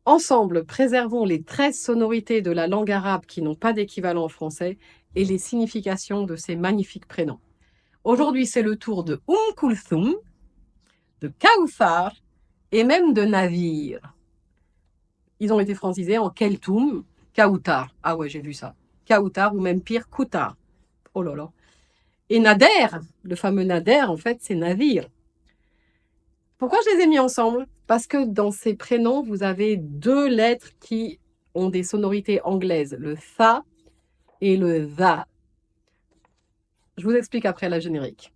Ensemble, préservons les 13 sonorités de la langue arabe qui n'ont pas d'équivalent en français et les significations de ces magnifiques prénoms. Aujourd'hui, c'est le tour de Kulthum, de Kawthar et même de Navir. Ils ont été francisés en Keltoum, Kautar. Ah ouais, j'ai vu ça. Kautar ou même pire, Koutar. Oh là là. Et Nader, le fameux Nader, en fait, c'est Navir. Pourquoi je les ai mis ensemble? Parce que dans ces prénoms, vous avez deux lettres qui ont des sonorités anglaises, le tha et le tha. Je vous explique après la générique.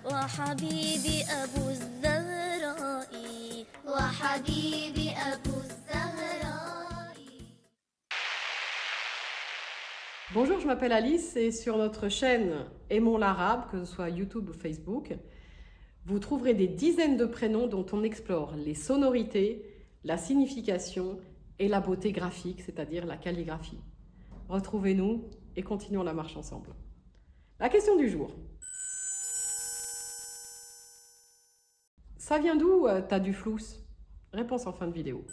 وحبيبي أبو الزهراء وحبيبي أبو الزهراء. Bonjour, je m'appelle Alice et sur notre chaîne Aimons l'arabe, que ce soit YouTube ou Facebook, vous trouverez des dizaines de prénoms dont on explore les sonorités, la signification et la beauté graphique, c'est-à-dire la calligraphie. Retrouvez-nous et continuons la marche ensemble. La question du jour. Ça vient d'où, t'as du flous? Réponse en fin de vidéo.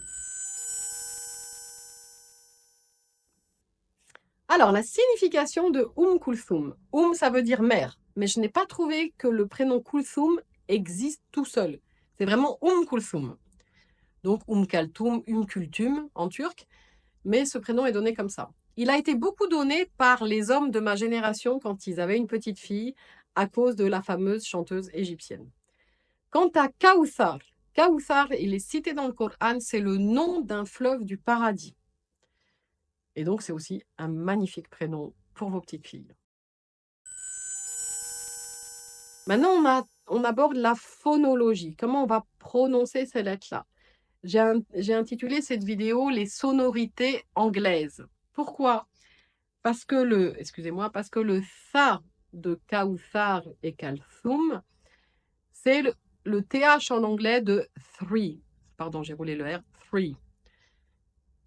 Alors, la signification de Kulthum. Ça veut dire mère, mais je n'ai pas trouvé que le prénom Kulthum existe tout seul. C'est vraiment Kulthum. Donc, Kaltum, Kultum en turc, mais ce prénom est donné comme ça. Il a été beaucoup donné par les hommes de ma génération quand ils avaient une petite fille à cause de la fameuse chanteuse égyptienne. Quant à Kawthar, il est cité dans le Coran, c'est le nom d'un fleuve du paradis. Et donc, c'est aussi un magnifique prénom pour vos petites filles. Maintenant, on aborde la phonologie. Comment on va prononcer ces lettres-là? J'ai intitulé cette vidéo « Les sonorités anglaises ». Pourquoi? Parce que le tha de Kawthar et Kalthum, c'est le TH en anglais de three. Pardon, j'ai roulé le R. Three.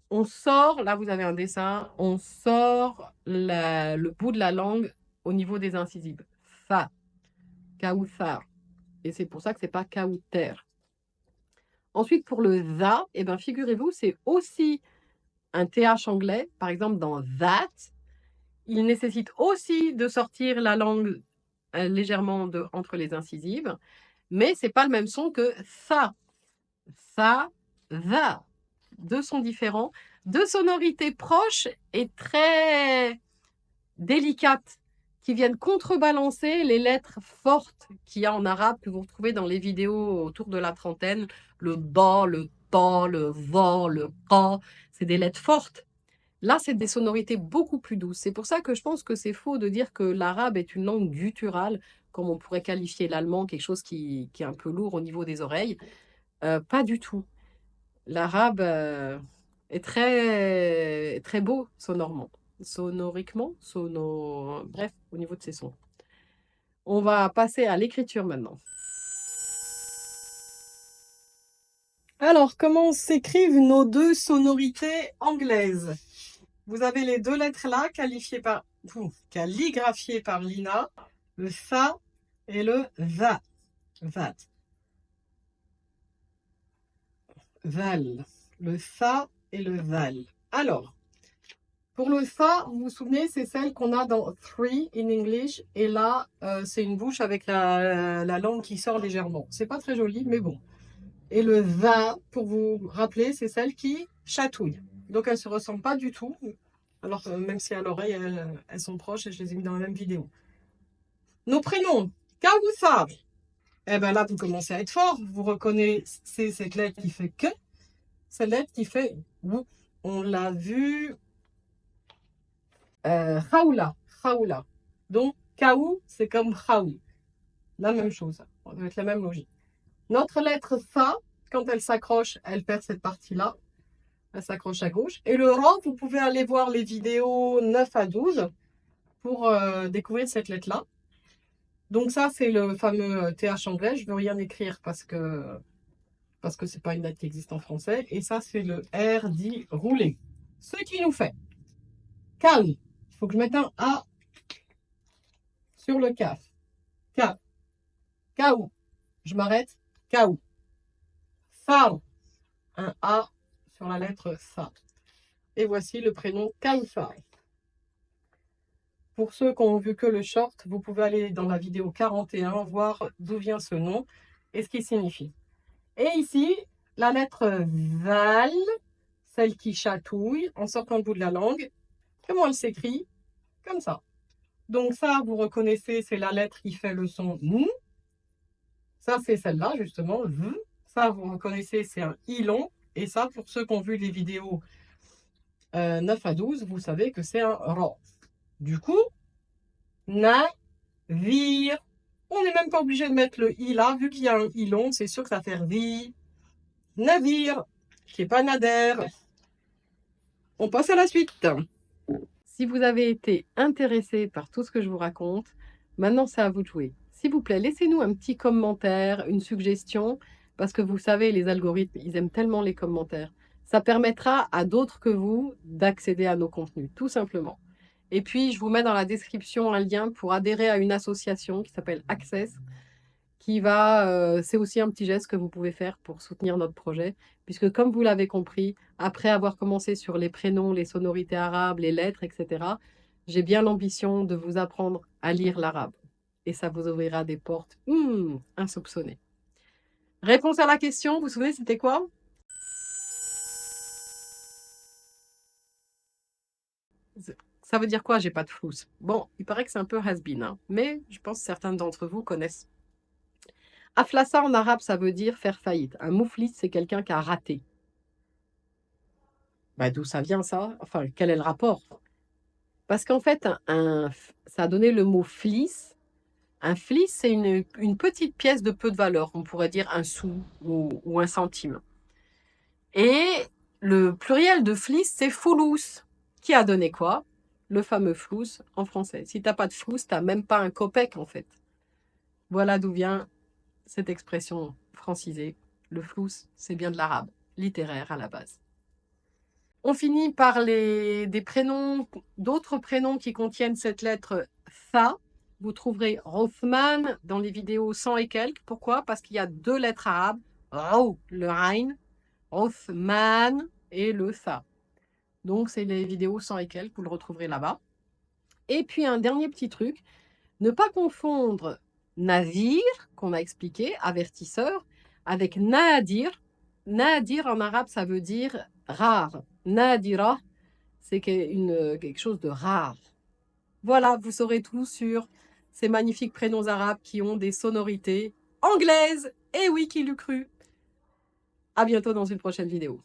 On sort, là vous avez un dessin, on sort le bout de la langue au niveau des incisives. Tha, Kawthar. Et c'est pour ça que c'est pas Kawter. Ensuite, pour le tha, eh ben, figurez-vous, c'est aussi un TH anglais. Par exemple, dans that, il nécessite aussi de sortir la langue légèrement entre les incisives, mais c'est pas le même son que tha. Tha, tha. Deux sons différents, deux sonorités proches et très délicates qui viennent contrebalancer les lettres fortes qu'il y a en arabe que vous retrouvez dans les vidéos autour de la trentaine. Le da, le ta, le va, le ka, c'est des lettres fortes. Là, c'est des sonorités beaucoup plus douces. C'est pour ça que je pense que c'est faux de dire que l'arabe est une langue gutturale, comme on pourrait qualifier l'allemand, quelque chose qui est un peu lourd au niveau des oreilles. Pas du tout. L'arabe est très, très beau sonoriquement, bref, au niveau de ses sons. On va passer à l'écriture maintenant. Alors, comment s'écrivent nos deux sonorités anglaises? Vous avez les deux lettres là, calligraphiées par Lina, le tha et le va. That. Val. Le tha et le val. Alors, pour le tha, vous vous souvenez, c'est celle qu'on a dans three in English. Et là, c'est une bouche avec la langue qui sort légèrement. C'est pas très joli, mais bon. Et le va, pour vous rappeler, c'est celle qui chatouille. Donc, elles ne se ressemblent pas du tout. Alors, même si à l'oreille, elles sont proches et je les ai mis dans la même vidéo. Nos prénoms, Kawthar. Eh bien là, vous commencez à être fort. Vous reconnaissez cette lettre qui fait que, cette lettre qui fait ou. On l'a vu. Khaoula. Donc, Kaou, c'est comme Khaou. La même chose, avec la même logique. Notre lettre Tha, quand elle s'accroche, elle perd cette partie-là. Elle s'accroche à gauche. Et le Ra, vous pouvez aller voir les vidéos 9 à 12 pour découvrir cette lettre-là. Donc ça, c'est le fameux TH anglais. Je ne veux rien écrire parce que parce que c'est pas une lettre qui existe en français. Et ça, c'est le R dit rouler. Ce qui nous fait calme. Il faut que je mette un A sur le CAF. K. Kaou. Je m'arrête. Kaou. Fa. Un A sur la lettre Fa. Et voici le prénom Kaoufa. Pour ceux qui ont vu que le short, vous pouvez aller dans la vidéo 41 voir d'où vient ce nom et ce qu'il signifie. Et ici, la lettre Val, celle qui chatouille en sortant le bout de la langue. Comment elle s'écrit? Comme ça. Donc ça, vous reconnaissez, c'est la lettre qui fait le son N. Ça, c'est celle-là, justement, V. Ça, vous reconnaissez, c'est un I long. Et ça, pour ceux qui ont vu les vidéos 9 à 12, vous savez que c'est un RO. Du coup, navire. On n'est même pas obligé de mettre le I là, vu qu'il y a un I long, c'est sûr que ça fait vie. Navire, qui n'est pas nader. On passe à la suite. Si vous avez été intéressé par tout ce que je vous raconte, maintenant c'est à vous de jouer. S'il vous plaît, laissez-nous un petit commentaire, une suggestion, parce que vous savez, les algorithmes, ils aiment tellement les commentaires. Ça permettra à d'autres que vous d'accéder à nos contenus, tout simplement. Et puis, je vous mets dans la description un lien pour adhérer à une association qui s'appelle Access, qui va, c'est aussi un petit geste que vous pouvez faire pour soutenir notre projet, puisque comme vous l'avez compris, après avoir commencé sur les prénoms, les sonorités arabes, les lettres, etc., j'ai bien l'ambition de vous apprendre à lire l'arabe. Et ça vous ouvrira des portes insoupçonnées. Réponse à la question, vous vous souvenez, c'était quoi? Ça veut dire quoi, j'ai pas de flous? Bon, il paraît que c'est un peu has-been, hein, mais je pense que certains d'entre vous connaissent. Aflassa en arabe, ça veut dire faire faillite. Un mouflis, c'est quelqu'un qui a raté. Bah, d'où ça vient ça? Enfin, quel est le rapport? Parce qu'en fait, ça a donné le mot fliss. Un fliss, c'est une petite pièce de peu de valeur. On pourrait dire un sou ou un centime. Et le pluriel de fliss, c'est foulous. Qui a donné quoi? Le fameux flous en français. Si tu n'as pas de flous, tu n'as même pas un copec en fait. Voilà d'où vient cette expression francisée. Le flous, c'est bien de l'arabe, littéraire à la base. On finit par des prénoms, d'autres prénoms qui contiennent cette lettre Tha. Vous trouverez Rothman dans les vidéos 100 et quelques. Pourquoi? Parce qu'il y a deux lettres arabes, Raw, le Ain, Rothman et le Tha. Donc, c'est les vidéos 100 et quelques, vous le retrouverez là-bas. Et puis, un dernier petit truc, ne pas confondre Nazir, qu'on a expliqué, avertisseur, avec Nadir. Nadir en arabe, ça veut dire rare. Nadira, c'est quelque chose de rare. Voilà, vous saurez tout sur ces magnifiques prénoms arabes qui ont des sonorités anglaises. Et oui, qui l'eût cru. À bientôt dans une prochaine vidéo.